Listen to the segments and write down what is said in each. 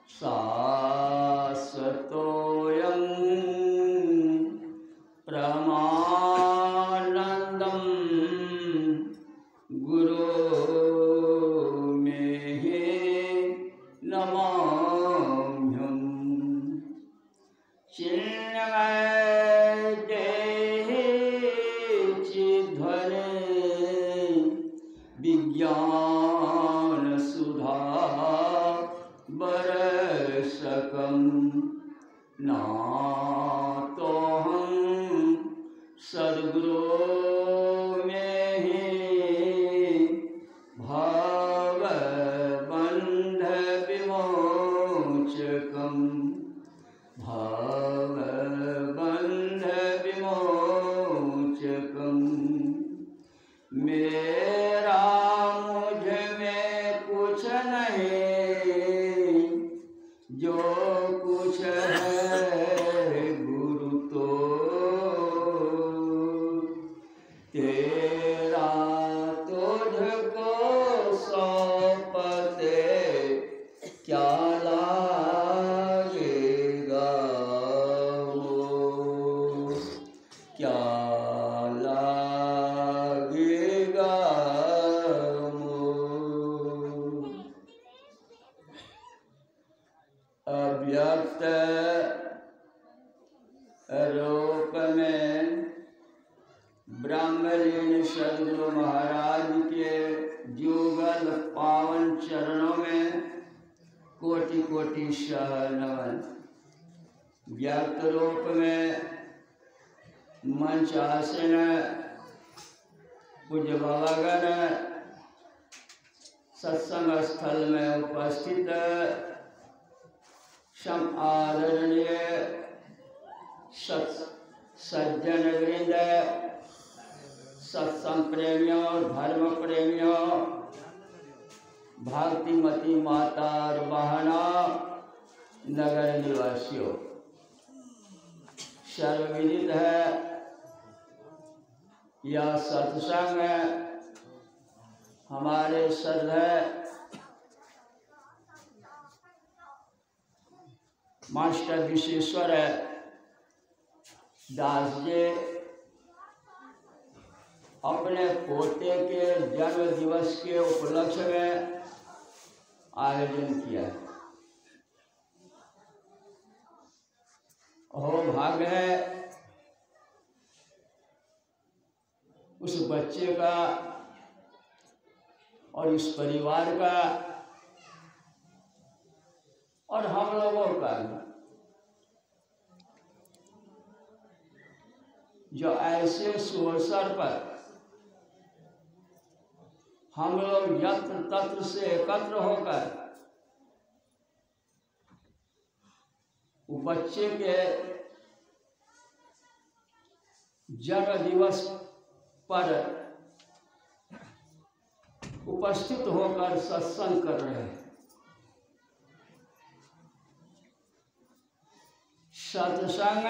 शाश्वतोऽयं परमानन्दं गुरुर्मे नमाम्यहम्। चिन्मय देहि चिद्घरे विज्ञान सुधा बरसकं नातोऽहं सद्गुरो मे भवबन्ध विमोचकं भवबन्ध विमोचकं। मेरा मुझ में कुछ नहीं, जो कुछ है गुरु तो तेरा तुझको सौंपते क्या लागेगा वो, क्या लागेगा वो। अव्यक्त रूप में ब्रह्मलीन सद्गुरु महाराज के जुगल पावन चरणों में कोटि कोटि नमन। व्यक्त रूप में मंचासन पूज्य बाबागण सत्संग स्थल में उपस्थित सम आदरणीय सज्जन वृंद, सत्संग प्रेमियों, धर्म प्रेमियों, भक्तिमती माता और बहना, नगर निवासियों, सर्वविदित है यह सत्संग हमारे श्रद्धेय मास्टर विश्वेश्वर दास जी अपने पोते के जन्म दिवस के उपलक्ष्य में आयोजन किया। हो भाग्य है उस बच्चे का और इस परिवार का और हम लोगों का जो ऐसे सुअवसर पर हम लोग यत्र तत्र से एकत्र होकर वो बच्चे के जन्म दिवस पर उपस्थित होकर सत्संग कर रहे हैं। सत्संग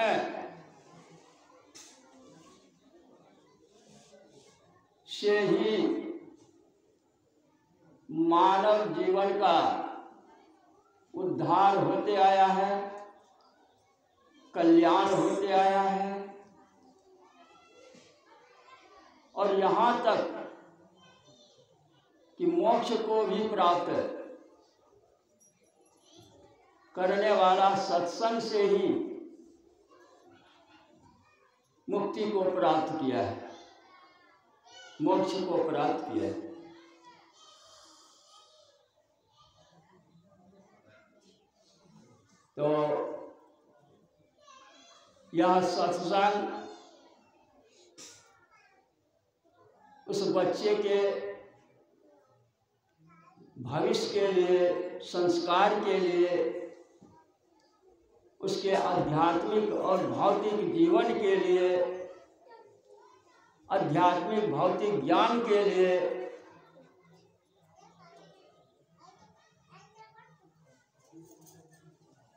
से ही मानव जीवन का उद्धार होते आया है, कल्याण होते आया है और यहाँ तक कि मोक्ष को भी प्राप्त करने वाला सत्संग से ही मुक्ति को प्राप्त किया है, मोक्ष को प्राप्त किया है। तो यह सत्संग उस बच्चे के भविष्य के लिए, संस्कार के लिए, उसके आध्यात्मिक और भौतिक जीवन के लिए, आध्यात्मिक भौतिक ज्ञान के लिए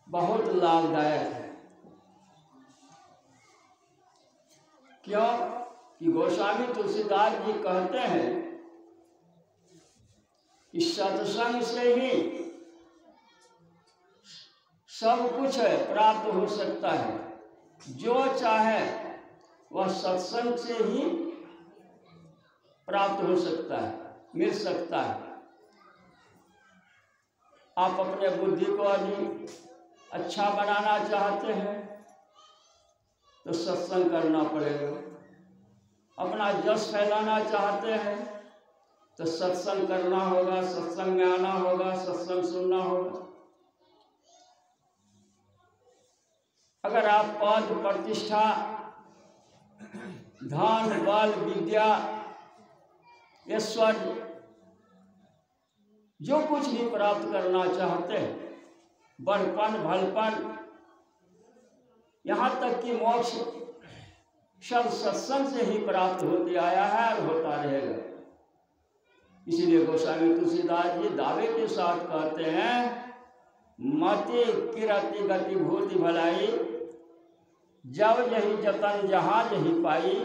बहुत लाभदायक है। क्यों कि गोस्वामी तुलसीदास जी कहते हैं कि सत्संग से ही सब कुछ है प्राप्त हो सकता है, जो चाहे वह सत्संग से ही प्राप्त हो सकता है, मिल सकता है। आप अपने बुद्धि को यदि अच्छा बनाना चाहते हैं तो सत्संग करना पड़ेगा। अपना यश फैलाना चाहते हैं तो सत्संग करना होगा, सत्संग में आना होगा, सत्संग सुनना होगा। अगर आप पद प्रतिष्ठा, धन, बल, विद्या, ऐश्वर्य जो कुछ भी प्राप्त करना चाहते हैं, बड़पन, भलपन, यहाँ तक कि मोक्ष, सब सत्संग से ही प्राप्त होते आया है और होता रहेगा। इसीलिए गोस्वामी तुलसीदास जी दावे के साथ कहते हैं, मति किरति गति भूति भलाई, जब यही जतन जहाँ यही पाई,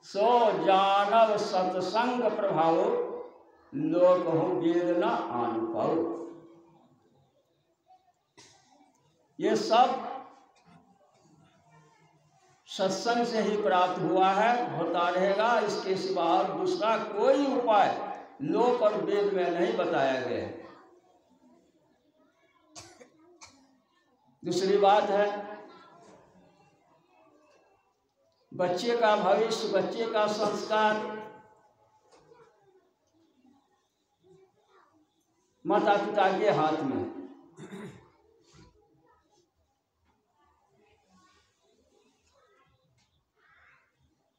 सो जानव सत्संग प्रभाव, लोक हो वेद न आन पाओ। ये सब सत्संग से ही प्राप्त हुआ है, होता रहेगा। इसके सिवा और दूसरा कोई उपाय लोक और वेद में नहीं बताया गया। दूसरी बात है, बच्चे का भविष्य, बच्चे का संस्कार माता पिता के हाथ में।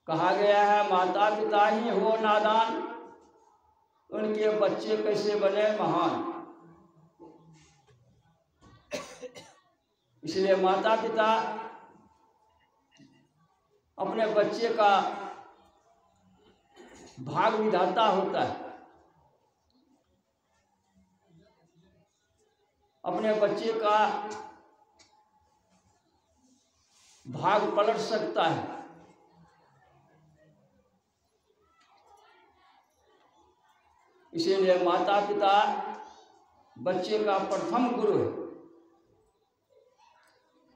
कहा गया है, माता पिता ही हो नादान, उनके बच्चे कैसे बने महान। इसलिए माता पिता अपने बच्चे का भाग विधाता होता है, अपने बच्चे का भाग पलट सकता है। इसीलिए माता पिता बच्चे का प्रथम गुरु है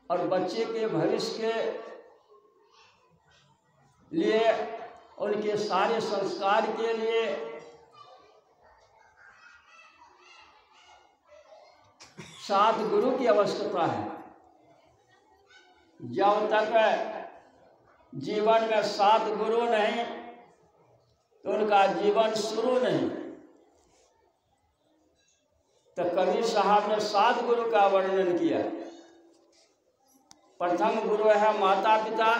और बच्चे के भविष्य के लिए, उनके सारे संस्कार के लिए सात गुरु की आवश्यकता है। जब तक जीवन में सात गुरु नहीं तो उनका जीवन शुरू नहीं। तो कबीर साहब ने सात गुरु का वर्णन किया। प्रथम गुरु है माता पिता,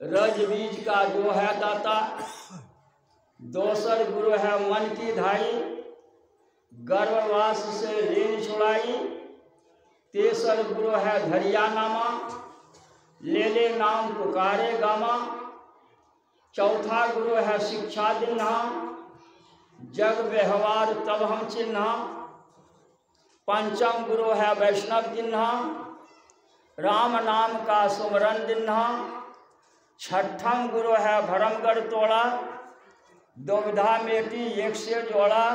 रज बीज का जो है दाता। दूसर गुरु है मन की धाई, गर्भवास से ऋण छुड़ाई। तीसर गुरु है धरिया नामा, ले ले नाम पुकारे गामा। चौथा गुरु है शिक्षा दिन्हा, जग व्यवहार तब हम चिन्हा। पंचम गुरु है वैष्णव दिन्हा, राम नाम का सुमरन दिन्हा। छठम गुरु है भरमगढ़ तोड़ा, दुविधा मेटी एक से जोड़ा।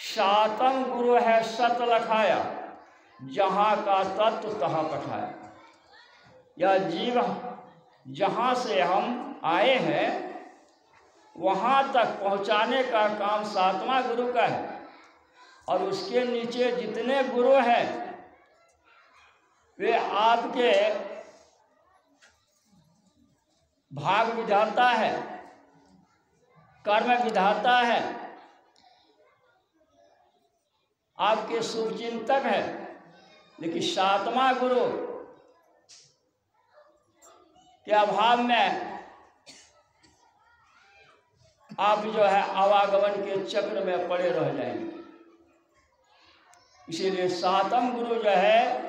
सातम गुरु है सत लखाया, जहाँ का तत्व तहाँ पठाया। यह जीव जहाँ से हम आए हैं वहाँ तक पहुँचाने का काम सातवां गुरु का है। और उसके नीचे जितने गुरु हैं वे आपके भाग विधाता है, कर्म विधाता है, आपके शुभचिंतक है। लेकिन सातवां गुरु के अभाव में आप जो है आवागमन के चक्र में पड़े रह जाएंगे। इसीलिए सातम गुरु जो है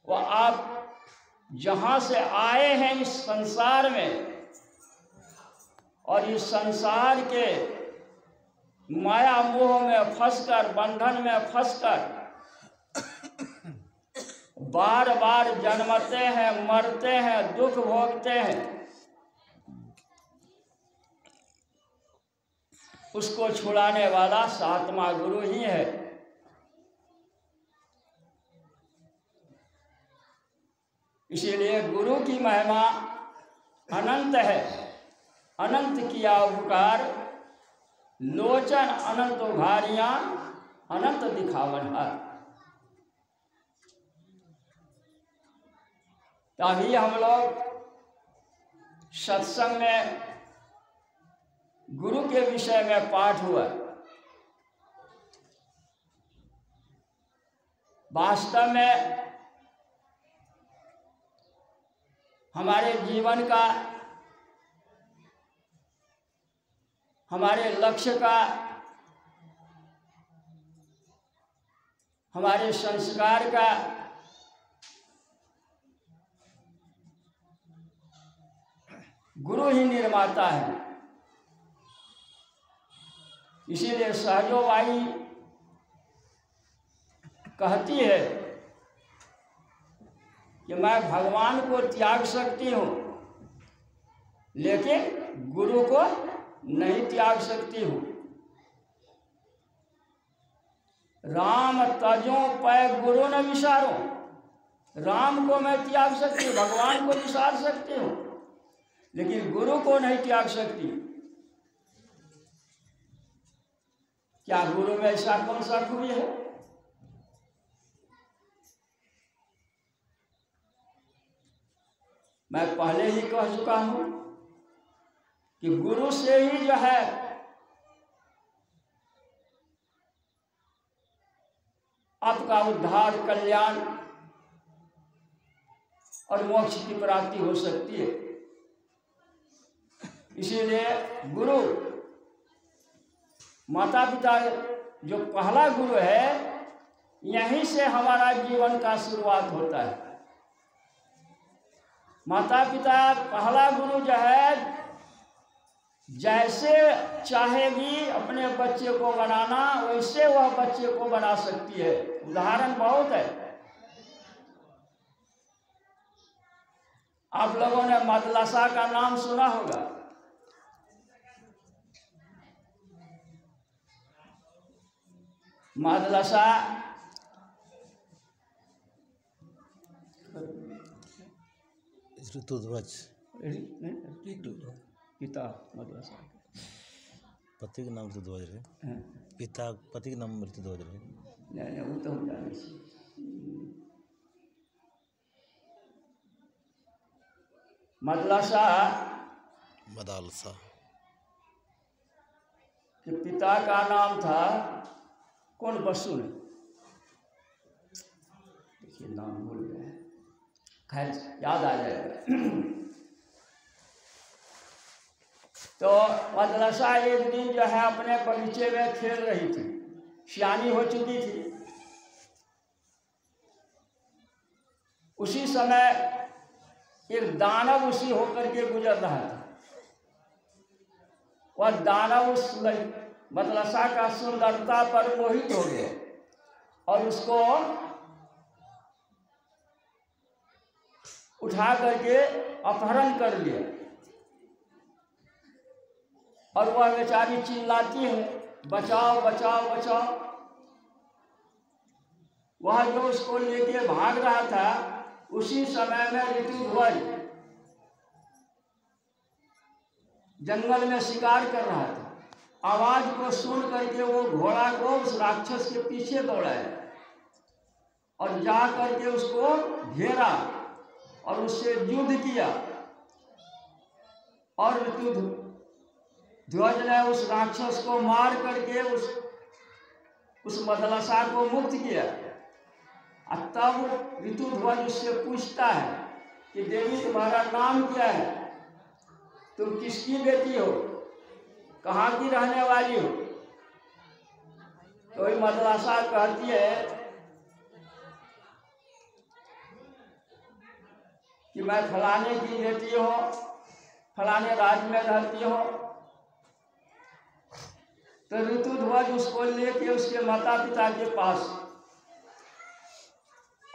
वह आप जहाँ से आए हैं इस संसार में, और इस संसार के माया मोह में फंसकर, बंधन में फंसकर बार बार जन्मते हैं, मरते हैं, दुख भोगते हैं, उसको छुड़ाने वाला सातवां गुरु ही है। इसीलिए गुरु की महिमा अनंत है। अनंत किया उपकार, लोचन अनंत उघारियां, अनंत दिखावन हार। तभी हम लोग सत्संग में गुरु के विषय में पाठ हुआ। वास्तव में हमारे जीवन का, हमारे लक्ष्य का, हमारे संस्कार का गुरु ही निर्माता है। इसीलिए सहजोबाई कहती है कि मैं भगवान को त्याग सकती हूँ लेकिन गुरु को नहीं त्याग सकती हूँ। राम तजो पै गुरु न विसारो। राम को मैं त्याग सकती हूँ, भगवान को विसार सकती हूँ, लेकिन गुरु को नहीं त्याग सकती। क्या गुरु में ऐसा कौन सा खूबी है? मैं पहले ही कह चुका हूं कि गुरु से ही जो है आपका उद्धार, कल्याण और मोक्ष की प्राप्ति हो सकती है। इसीलिए गुरु, माता पिता जो पहला गुरु है, यहीं से हमारा जीवन का शुरुआत होता है। माता पिता पहला गुरु जो है, जैसे चाहेगी अपने बच्चे को बनाना, वैसे वह बच्चे को बना सकती है। उदाहरण बहुत है। आप लोगों ने मदरसा का नाम सुना होगा। मदरसा ऋतुध्वज, पिता मदरसा पति के नाम ऋतुध्वज रहे, पिता पति के नाम ऋतुध्वज रहे। नहीं, वो तो हम जाने से मदरसा मदरसा के पिता का नाम था कौन? बसु ने, देखिए नाम भूल गए, खैर याद आ जाएगा। तो मदरसा एक दिन जो है अपने बगीचे में खेल रही थी, सियानी हो चुकी थी। उसी समय एक दानव उसी होकर के गुजर रहा था। वह दानव उस मदरसा का सुंदरता पर मोहित हो गया और उसको उठा करके अपहरण कर लिया। और वह बेचारी चिल्लाती है, बचाओ बचाओ बचाओ। वह जो उसको लेके भाग रहा था, उसी समय में ऋतुध्वज जंगल में शिकार कर रहा था। आवाज को सुन करके वो घोड़ा को उस राक्षस के पीछे दौड़ाया और जा करके उसको घेरा और उससे युद्ध किया। और ऋतुध्वज ने उस राक्षस को मार करके उस मदरसा को मुक्त किया। और तब ऋतुध्वज उससे पूछता है कि देवी तुम्हारा नाम क्या है? तुम किसकी बेटी हो? कहाँ की रहने वाली हो? तो मदरसा कहती है कि मैं फलाने की बेटी हूँ, फलाने राज्य में रहती हूँ। तो ऋतुध्वज उसको लेके उसके माता पिता के पास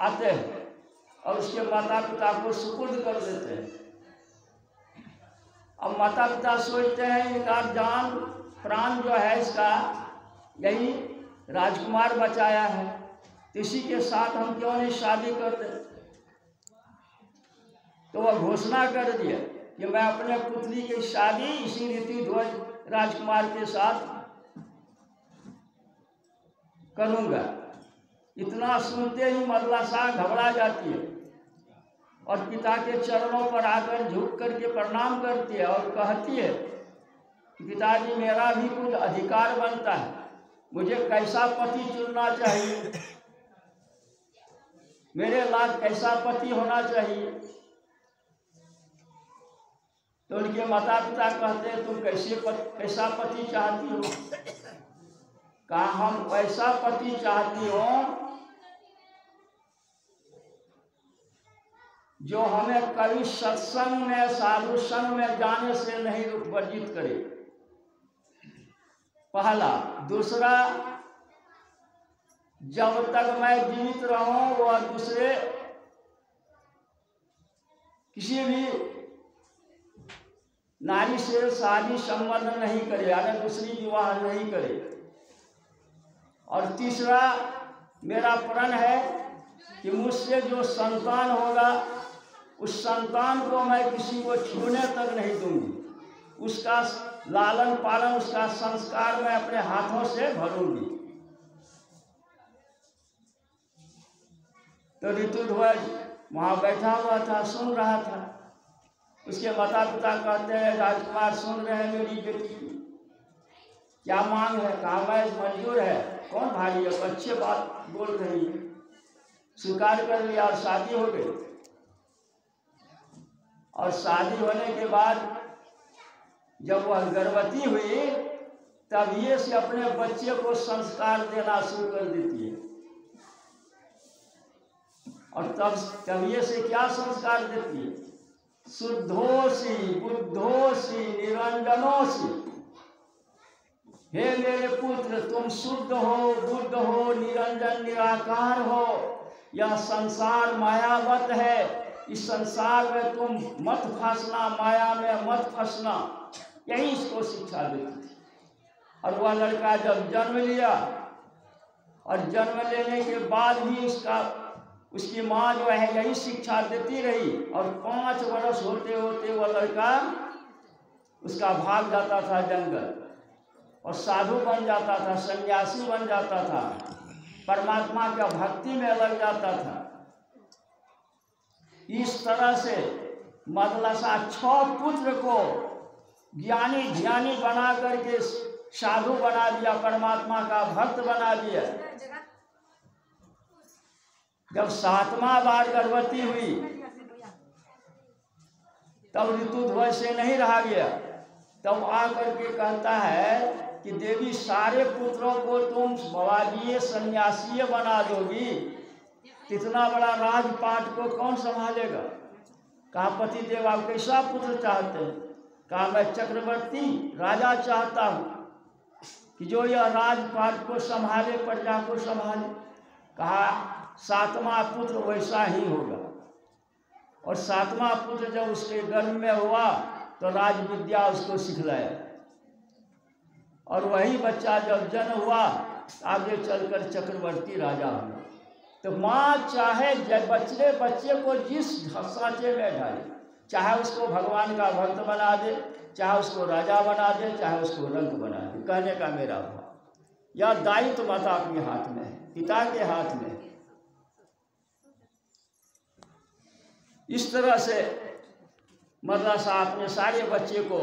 आते हैं और उसके माता पिता को सुपुर्द कर देते हैं। अब माता पिता सोचते हैं इनका जान प्राण जो है इसका यही राजकुमार बचाया है, तो इसी के साथ हम क्यों नहीं शादी कर दें। तो वह घोषणा कर दिया कि मैं अपने पुत्री की शादी इसी ऋतुध्वज राजकुमार के साथ करूंगा। इतना सुनते ही मदलसा घबरा जाती है और पिता के चरणों पर आकर झुक करके प्रणाम करती है और कहती है कि पिताजी, मेरा भी कुछ अधिकार बनता है, मुझे कैसा पति चुनना चाहिए, मेरे लायक कैसा पति होना चाहिए। तो उनके माता पिता कहते हैं तुम कैसा पति चाहती हो? कहा हम वैसा पति चाहती हो जो हमें कभी सत्संग में साधु संग में जाने से नहीं वर्जित करे, पहला। दूसरा, जब तक मैं जीवित रहूं वह दूसरे किसी भी नारी से शादी संबंध नहीं करे, यानी दूसरी विवाह नहीं करे। और तीसरा, मेरा प्रण है कि मुझसे जो संतान होगा उस संतान को मैं किसी को छूने तक नहीं दूंगी, उसका लालन पालन, उसका संस्कार मैं अपने हाथों से भरूंगी। तो ऋतुध्वज वहाँ बैठा हुआ था, सुन रहा था। उसके माता पिता कहते हैं राजकुमार सुन रहे हैं मेरी बेटी की क्या मांग है? कहा मैं मंजूर है। कौन भारी है? अच्छे बात बोल रही है। स्वीकार कर लिया और शादी हो गई। और शादी होने के बाद जब वह गर्भवती हुई तब ये से अपने बच्चे को संस्कार देना शुरू कर देती है। और तब ये से क्या संस्कार देती है? शुद्धोसी बुद्धोसी निरंजनोसी, हे मेरे पुत्र तुम शुद्ध हो, बुद्ध हो, निरंजन निराकार हो। यह संसार मायावत है, इस संसार में तुम मत फंसना, माया में मत फंसना, यही इसको शिक्षा देती थी। और वह लड़का जब जन्म लिया और जन्म लेने के बाद भी उसकी माँ जो है यही शिक्षा देती रही। और 5 वर्ष होते होते वह लड़का उसका भाग जाता था जंगल और साधु बन जाता था, सन्यासी बन जाता था, परमात्मा का भक्ति में लग जाता था। इस तरह से मदलसा 6 पुत्र को ज्ञानी ध्यानी बना करके साधु बना दिया, परमात्मा का भक्त बना दिया। जब 7वां बार गर्भवती हुई तब ऋतुध्वज से नहीं रहा गया। तब आकर के कहता है कि देवी सारे पुत्रों को तुम बाबाजी सन्यासी बना दोगी, इतना बड़ा राजपाट को कौन संभालेगा? कहा पति देव आप कैसा पुत्र चाहते हैं? कहा मैं चक्रवर्ती राजा चाहता हूँ कि जो यह राजपाट को संभाले, प्रजा को संभाले। कहा 7वां पुत्र वैसा ही होगा। और 7वां पुत्र जब उसके गर्भ में हुआ तो राज विद्या उसको सिखलाया। और वही बच्चा जब जन्म हुआ आगे चलकर चक्रवर्ती राजा हुआ। तो माँ चाहे बच्चे को जिस सांचे में डाले, चाहे उसको भगवान का भक्त बना दे, चाहे उसको राजा बना दे, चाहे उसको रंग बना दे। कहने का मेरा भाव यह दायित्व माता के हाथ में है, पिता के हाथ में है। इस तरह से मदलसा अपने सारे बच्चे को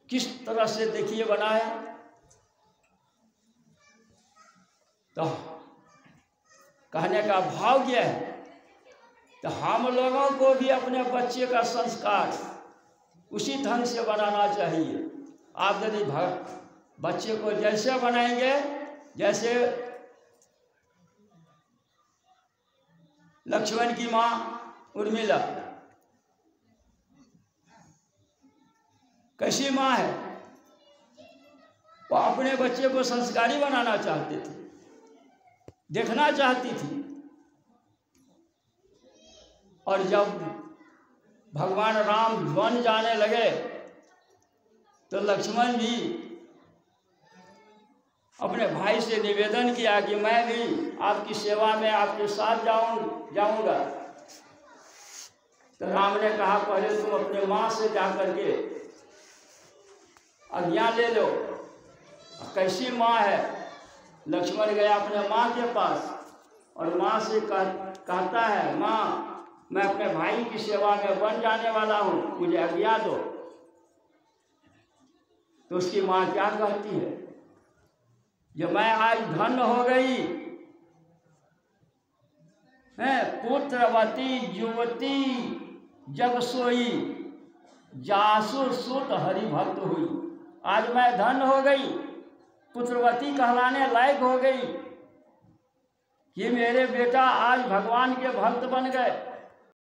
किस तरह से देखिए बनाया। तो कहने का भाव क्या है? तो हम लोगों को भी अपने बच्चे का संस्कार उसी ढंग से बनाना चाहिए। आप यदि बच्चे को जैसे बनाएंगे, जैसे लक्ष्मण की माँ उर्मिला कैसी माँ है, वो अपने बच्चे को संस्कारी बनाना चाहते थे, देखना चाहती थी। और जब भगवान राम वन जाने लगे तो लक्ष्मण भी अपने भाई से निवेदन किया कि मैं भी आपकी सेवा में आपके साथ जाऊंगा। तो राम ने कहा पहले तुम अपने माँ से जा करके आज्ञा ले लो। कैसी माँ है? लक्ष्मण गया अपने माँ के पास और माँ से कहता है, माँ मैं अपने भाई की सेवा में बन जाने वाला हूँ, मुझे आज्ञा दो। तो उसकी माँ क्या कहती है, जो मैं आज धन्य हो गई है, पुत्रवती युवती जग सोई, जासुर सुत हरिभक्त हुई। आज मैं धन्य हो गई, पुत्रवती कहलाने लायक हो गई कि मेरे बेटा आज भगवान के भक्त बन गए।